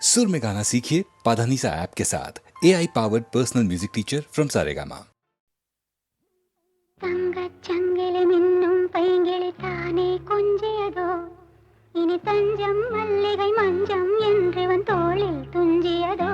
सुर में गाना सीखिए पाधानीसा ऐप के साथ AI powered personal music teacher from Saregama. தங்கச்சங்கிலி மின்னும் பைங்கிளி தானே கொஞ்சியதோ இனி தஞ்சம் மல்லிகை மஞ்சம் என்றிவன் தோளில் துஞ்சியதோ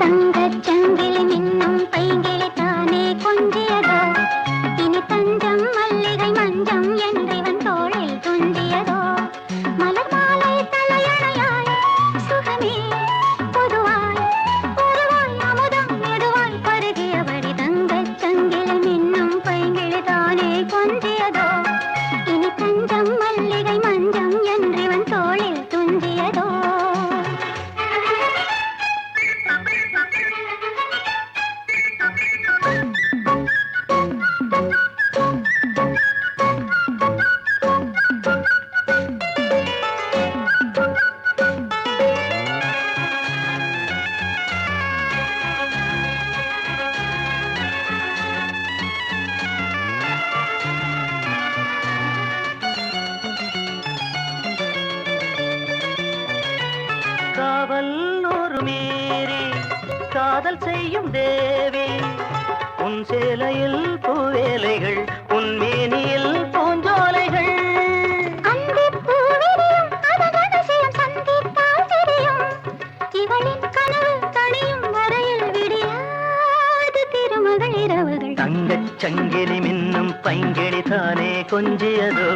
தங்கச்சங்கிலி மின்னும் பைங்கிளி தானே கொஞ்சியதோ இனி தஞ்சம் மல்லிகை மஞ்சம் என்றிவன் தோளில் துஞ்சியதோ மலர் மாலை தலையணையாய் சுகமே பொதுவாய் ஒருவாய் அமுதம் மெதுவாய் பருகியபடி தங்கச்சங்கிலி மின்னும் பைங்கிளி தானே கொஞ்சியதோ இனி தஞ்சம் மல்லிகை மஞ்சம் என்றிவன் தோளில் துஞ்சியதோ காவல் ஒரு மீறி காதல் செய்யும் தேவி உன் சேலையில் பூவேலைகள் உன் மேனியில் பூஞ்சோலைகள் அந்திப் பூவிரியும் அதன் அதிசயம் சந்தித்தால் தெரியும் இவளின் கனவு தணியும் வரையில் விடியாது திருமகள் இரவுகள் தங்கச் சங்கிலி மின்னும் பைங்கிளி தானே கொஞ்சியதோ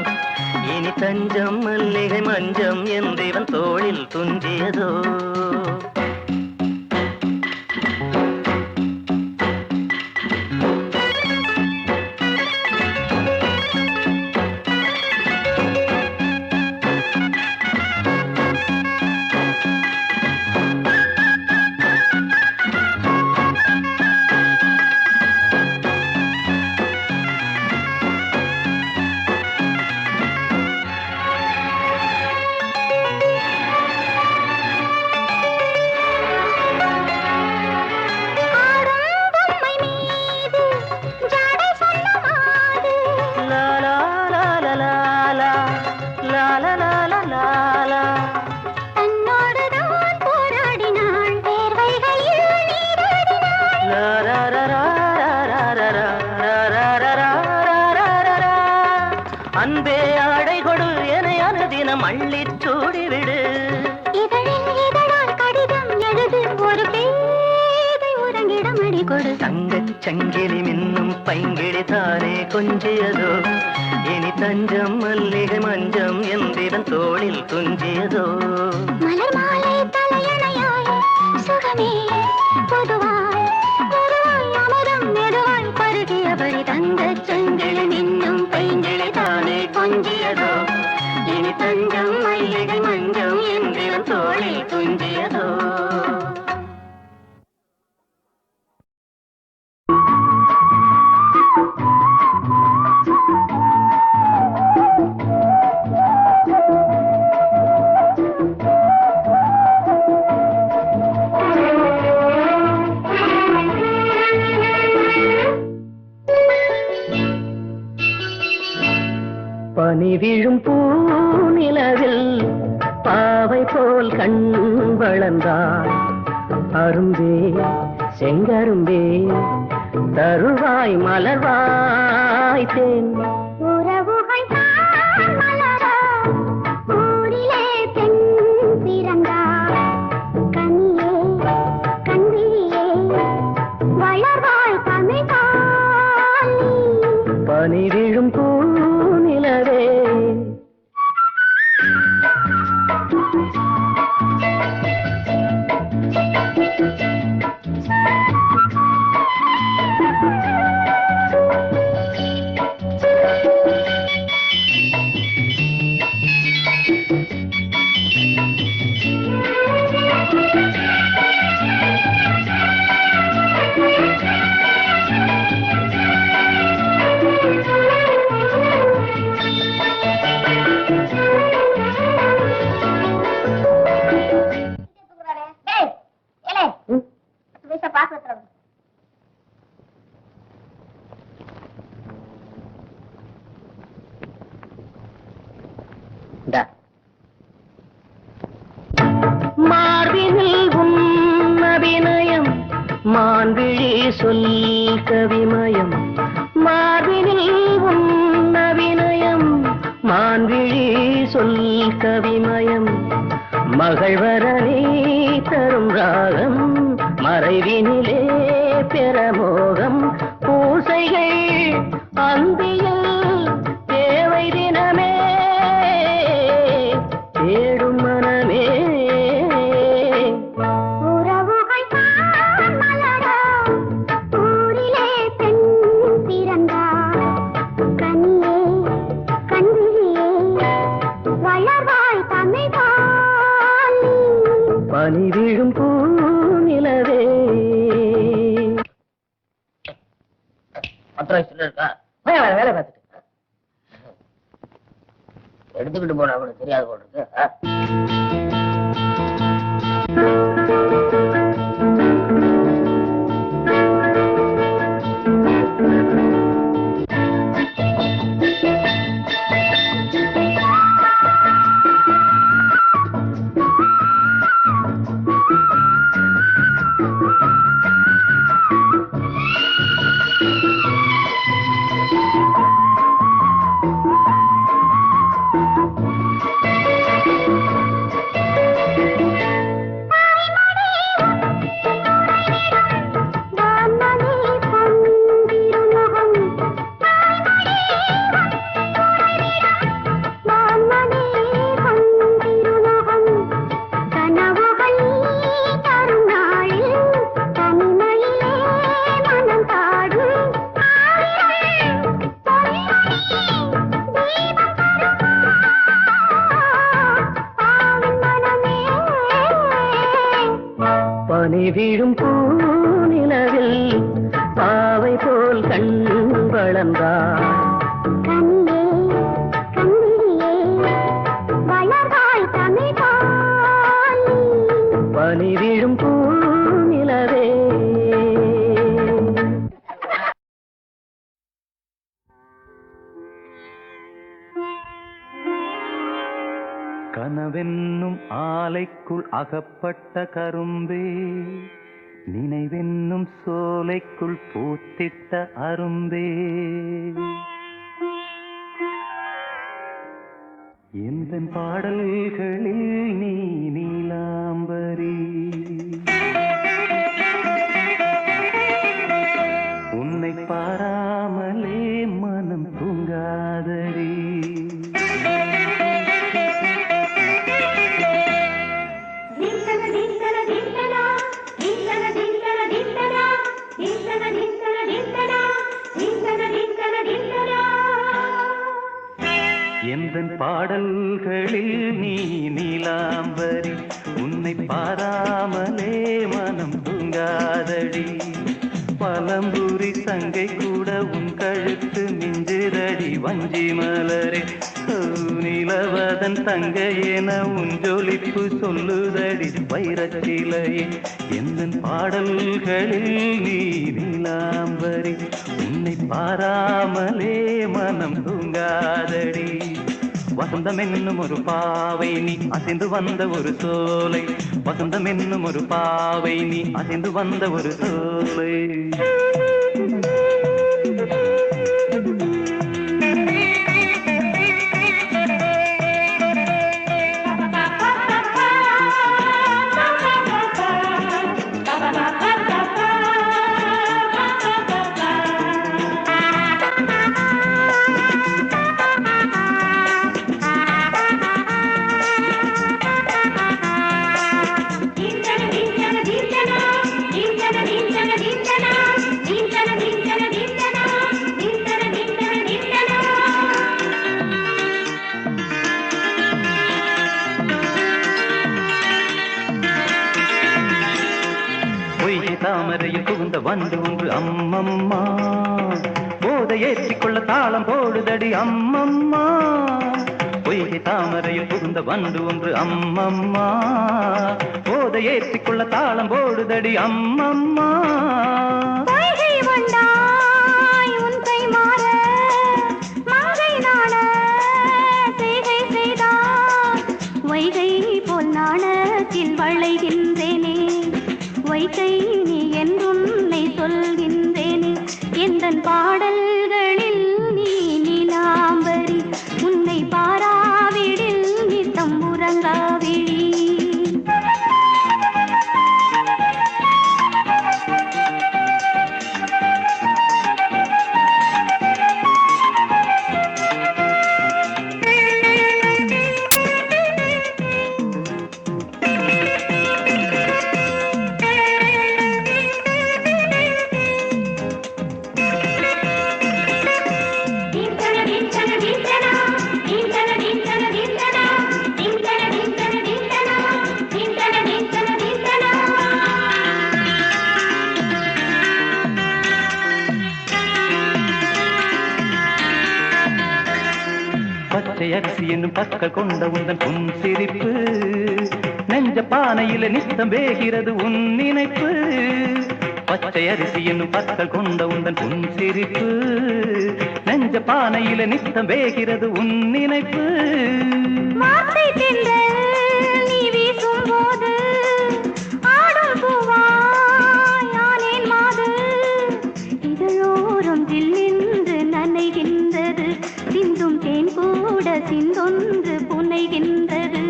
இனி தஞ்சம் மல்லிகை மஞ்சம் என்றிவன் தோளில் துஞ்சியதோ ஆடும் பொம்மை மீது ஜாடை சொல்ல மாது லா லா லா லா லா லா லா லா லா லா லா லா தன்னோடுதான் போராடினாள் வேர்வைகளில் நீராடினாள் லா ரா ரா ரா ரா ரா ரா ரா ரா ரா ரா ரா ரா. அன்பே ஆடை கொடு என அனுதினம் அள்ளிச் சூடிவிடு இதழில் இதழால் கடிதம் எழுது ஒரு பேதை உறங்கிடம் அடி கொடு தங்கச் சங்கிலி மின்னும் பைங்கிளி தானே கொஞ்சியதோ இனி தஞ்சம் மல்லிகை மஞ்சம் என்றிவன் தோளில் துஞ்சியதோ மலர் மாலை தலையணையாய் சுகமே பொதுவாய் ஒருவாய் அமுதம் மெதுவாய் பருகியபடி தங்கச் சங்கிலி மின்னும் பைங்கிளி தானே கொஞ்சியதோ இனி தஞ்சம் மல்லிகை மஞ்சம் என்றிவன் தோளில் துஞ்சியதோ பனி விழும் பூநிலவில் பாவை போல் கண் வளர்ந்தாள் அரும்பே செங்கரும்பே தருவாய் மலர்வாய் தேன் உறவுகள் தான் மலர ஊரிலே பெண் பிறந்தாள் கனியே கண்விழியே வளர்வாய் தமிழ்காலி பனி விழும் பூநிலவே பாக்குறதுல மார்பினில் உன் அபிநயம் மான்விழி சொல் கவிமயம் மார்பினில் உன் அபிநயம் மான்விழி சொல் கவிமயம் மகள்வரனே தரும் ராகம் மறைவினிலே பெறமோகம் பூசைகள் அந்தியில் தேவை தினமே தேடும் மனமே உறவுகள் தான் மலர ஊரிலே பெண் பிறந்தார் கனியே கண்ணிலே வளர்வாய் தமிழ் பாலி பனி விழும் பூநிலவே. 10 வயசுல இருக்கா வேலை பார்த்துட்டு எடுத்துக்கிட்டு போனா கூட தெரியாது போல இருக்கு. பனி விழும் பூநிலவில் பாவை போல் கண் வளர்ந்தார் கனியே கண்ணிலே வளர்வாய் தமிழ் பாலி பனி விழும் பூநிலவே. கனவென்னும் ஆலைக்குள் அகப்பட்ட கரும்பே நினைவென்னும் சோலைக்குள் பூத்திட்ட அரும்பே எந்தன் பாடல்களில் நீ நீலாம்பரி உன்னை பாராமலே மனம் தூங்காதடி எந்தன் பாடல்களில் நீ நீலாம்பரி உன்னை பாராமலே மனம் தூங்காதடி பலம்புரி சங்கை கூட உன் கழுத்து மிஞ்சிரடி வஞ்சி மலரே நிலவதன் தங்கை என உன் ஜொலிப்பு சொல்லுதடி வைரச்சிலையே எந்தன் பாடல்களில் நீ நீலாம்பரி உன்னை பாராமலே மனம் தூங்காதடி வசந்தம் என்னும் ஒரு பாவை நீ அசைந்து வந்த ஒரு சோலை வசந்தம் என்னும் ஒரு பாவை நீ அசைந்து வந்த ஒரு சோலை தாமரையில் புகுந்த வந்து ஒன்று அம்மம்மா போதை ஏற்றிக்கொள்ள தாளம் போடுதடி அம்மம்மா பொய்கை தாமரையில் புகுந்த வந்து ஒன்று அம்மம்மா போதை ஏற்றிக்கொள்ள தாளம் போடுதடி அம்மம்மா அரிசி என்னும் பற்கள் கொண்ட உந்தன் பொன் சிரிப்பு நெஞ்ச பானையில நித்தம் வேகிறது உன் நினைப்பு பச்சை அரிசி என்னும் பற்கள் கொண்ட உந்தன் பொன் சிரிப்பு நெஞ்ச பானையில நித்தம் வேகிறது உன் நினைப்பு மாத்தை தென்றல் நீ வீசும் போது ஆடும் பூவாய் ஆனேன் மாது இதழோரம் ஜில்லென்று நனைகின்றது சிந்தும் தேன் கூட சிந்தொன்று புனைகின்றது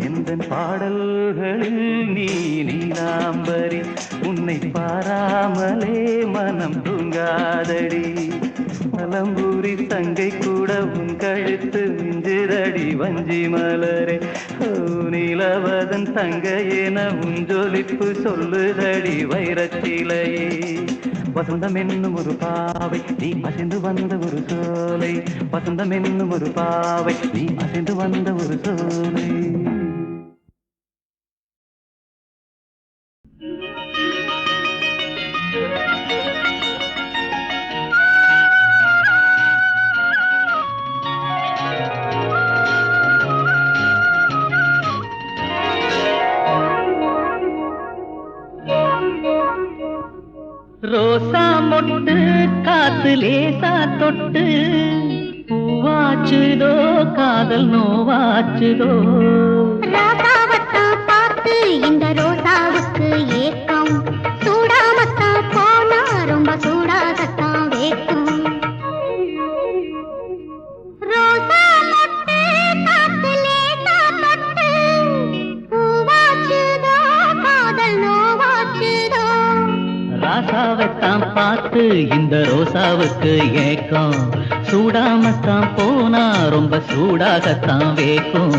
எந்தன் பாடல்களில் நீ நீலாம்பரி உன்னை பாராமலே மனம் தூங்காதடி பலம்பூரி தங்கை கூட உன் கழுத்து மிஞ்சிரடி வஞ்சி மலரே நிலவதன் தங்கையென உன் ஜொலிப்பு சொல்லுதடி வைரச்சிலையே வசந்தம் என்னும் ஒரு பாவை நீ அசைந்து வந்த ஒரு சோலை வசந்தம் என்னும் ஒரு பாவை நீ அசைந்து வந்த ஒரு சோலை ரோசா மொட்டு காத்து லேசா தொட்டு பூவாச்சுதோ காதல் நோவாச்சுதோ ராசாவத்தான் பார்த்து இந்த ரோசாவுக்கு ஏக்கம் சூடாமத்தான் போனா ரொம்ப சூடாகத்தான் வேக்கும் ரோசா மொட்டு காத்து லேசா தொட்டு பூவாச்சுதோ காதல் நோவாச்சுதோ ராசாவைத்தான் பார்த்து இந்த ரோசாவுக்கு ஏக்கம் சூடாமத்தான் போனா ரொம்ப சூடாகத்தான் வேக்கும்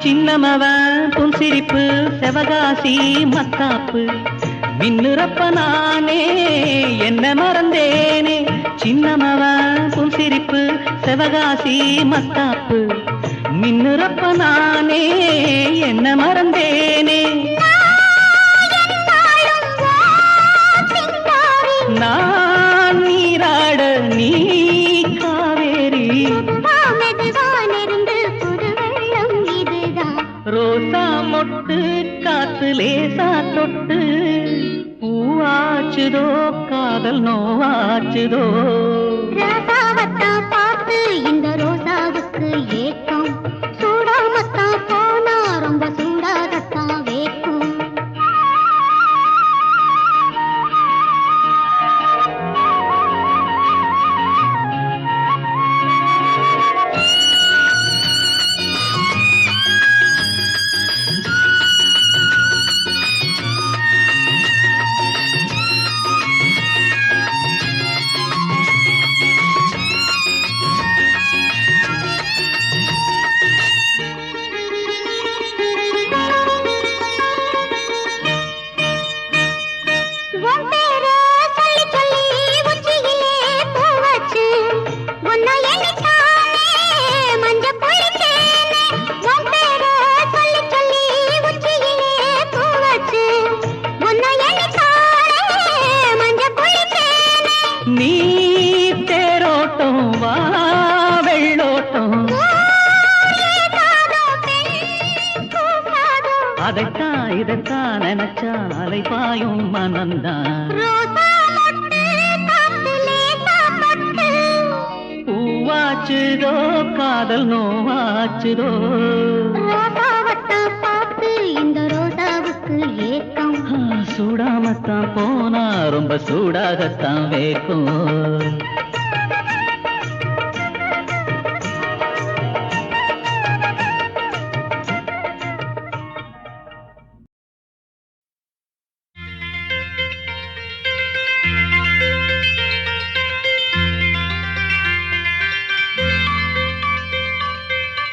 சின்னமவன் புன்சிரிப்பு செவகாசி மத்தாப்பு மின்னுறப்ப நானே என்ன மறந்தேனே சின்னமவன் புன்சிரிப்பு செவகாசி மத்தாப்பு மின்னுறப்ப நானே என்ன மறந்தேனே நான் நீராட நீ காவேரி ரோசா மொட்டு காத்து லேசா தொட்டு பூவாச்சுதோ காதல் நோவாச்சுதோ ராசாவத்தான் பார்த்து இந்த ரோசாவுக்கு ஏக்கம் சூடாமத்தான் போனா ரொம்ப சூடாகத்தான் வேக்கும் நீ தேரோட்டம் வா வெள்ளோட்டம் அதைத்தான் இதைத்தான் நினைச்சா அலை பாயும் மனந்தான் பூவாச்சுதோ காதல் நோவாச்சுதோ பார்த்து இந்த ரோசாவுக்கு ஏக்கம் சூடாமத்தான் போனா ரொம்ப சூடாகத்தான் வேக்கும்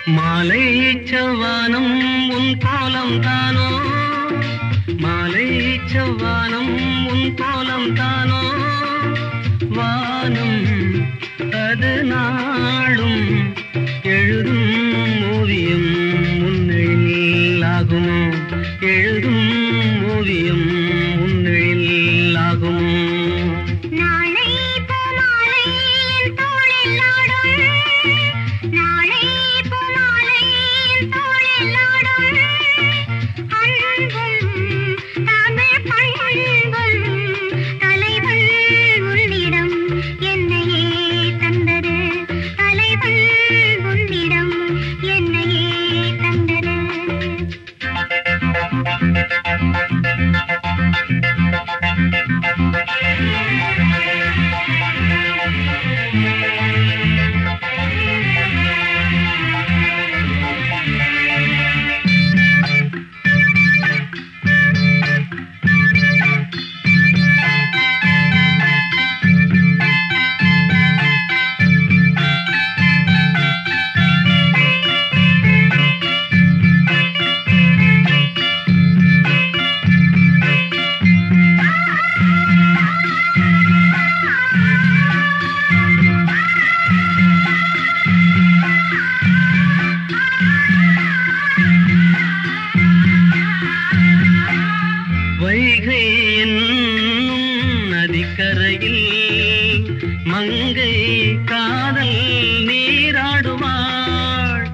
மாலை செவ்வானம் உன் கோலம் தானோ, மாலை செவ்வானம் உன் கோலம் தானோ, வானம் அது நாளும் எழுதும் ஓவியம் முன்னில் ஆகுமோ, எழுதும் ஓவியம் முன்னில் ஆகுமோ. நாளை பூமாலை என் தோளில் ஆடும், நாளை பூமாலை என் தோளில் ஆடும், அன்பும் தமிழ் பண்பும் தலைவன் உன்னிடம் என்னையே தந்தது, தலைவன் உன்னிடம் என்னையே தந்தது. வைகை என்னும் நதிக்கரையில் மங்கை காதல் நீராடுவாள்,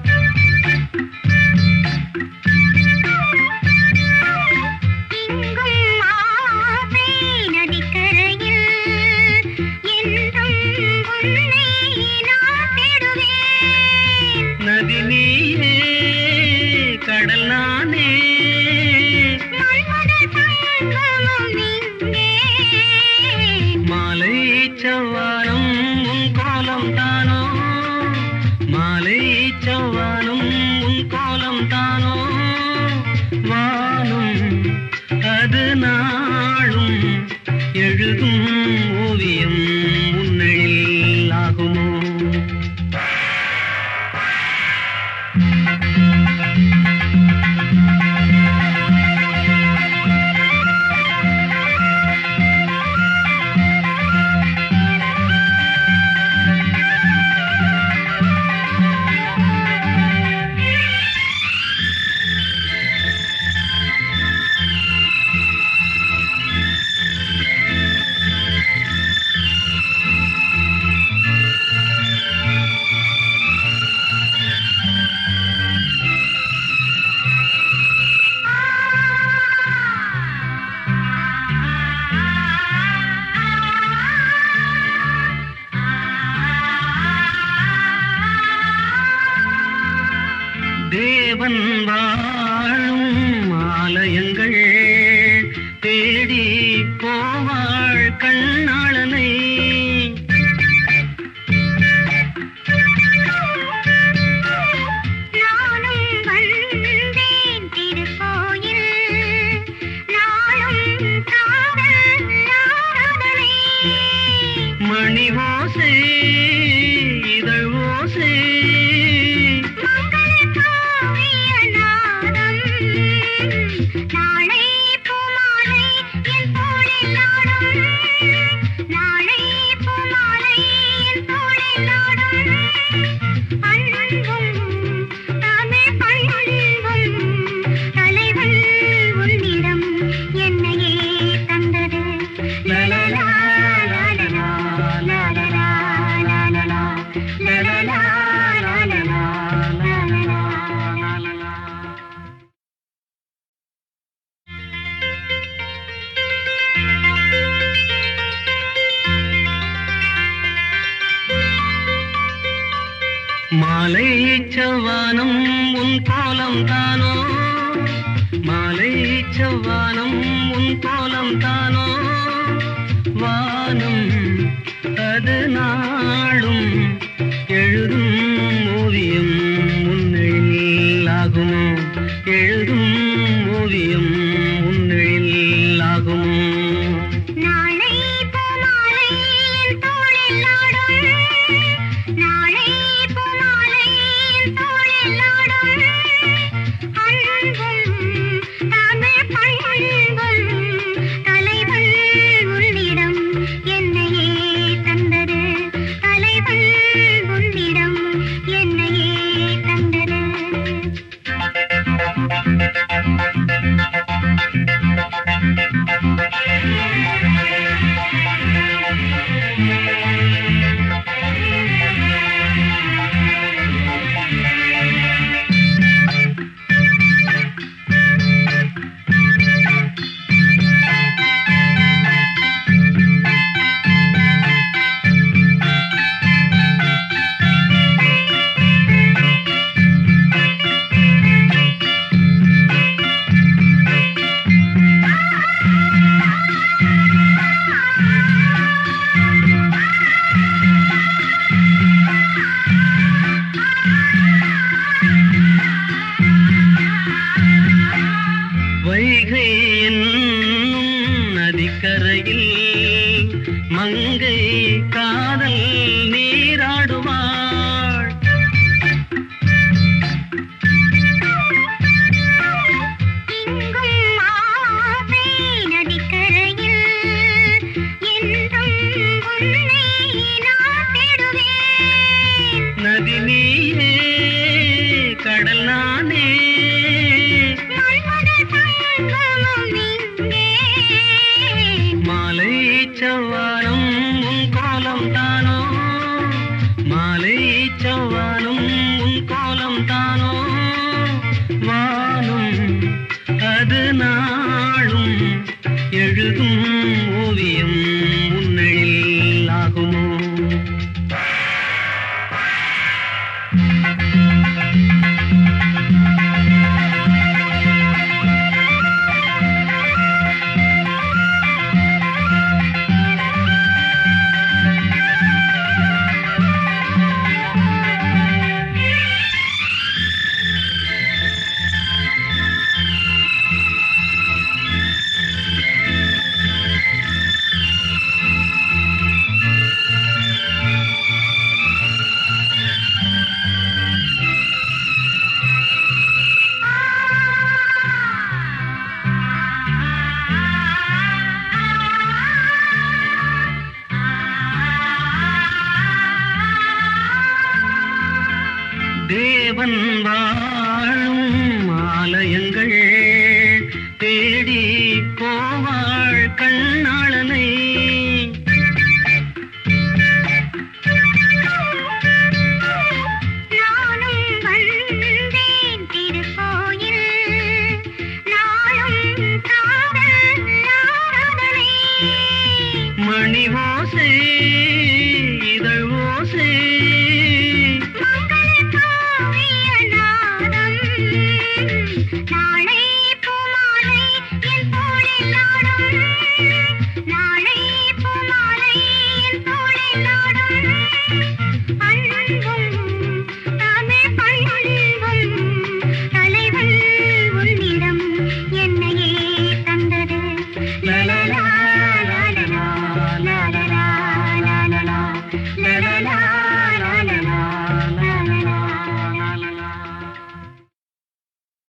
இங்கும் ஆசை நதிக்கரையில் என்றும் உன்னை நான் தேடுவேன். நதி நீயே கடல் நானே, மன்மத சங்கமம் இங்கே. மாலை செவ்வானம் உன் கோலம் தானோ, மாலை செவ்வானம் உன் கோலம் தானோ, வானம் அது நாளும் எழுதும் ஓவியம் முன்னில் ஆகுமோ. தேவன் வாழும் ஆலயங்கள் தேடி போவாள் கண்ணாளனை, நானும் வந்தேன் திருக்கோயில், நாளும் காதல் ஆராதனை. மணி ஓசை இதழ் ஓசை, மங்கள காவிய நாதம், நாளை பூமாலை என் தோளில் ஆடும், நாளை பூமாலை என் தோளில் ஆடும், அன்பும் தமிழ் பண்பும் தலைவன் உன்னிடம் என்னையே தந்தது. லலலா லலலா லலலா லலலா லலலா லலலா லலலா லலலா. மாலை செவ்வானம் உன் கோலம் தானோ, மாலை செவ்வானம் உன் கோலம் தானோ, வானம் அது நாளும் எழுதும் ஓவியம் முன்னில் ஆகுமோ, எழுதும் ஓவியம் முன்னில் ஆகுமோ. நாளை பூமாலை என் தோளில் ஆடும், நாளை பூமாலை என் தோளில் மங்கை காதல் நீராடுவாள். இங்கும் ஆசை நதிக்கரையில் என்றும் உன்னை நான் தேடுவேன். நதி நீயே கடல் நானே மன்மத சங்கமம் இங்கே. மாலை செவ்வானம் உன் கோலம் தானோ மாலை செவ்வானம் உன் கோலம் தானோ வானம் அது நாளும் எழுதும் ஓவியம் உன்னில் ஆகுமோ. தேவன் வாழும் ஆலயங்கள் தேடி போவாள் கண்ணாளனை. நானும் வந்தேன் திருக்கோயில் நாளும் காதல் ஆராதனை. மணி ஓசை இதழ் ஓசை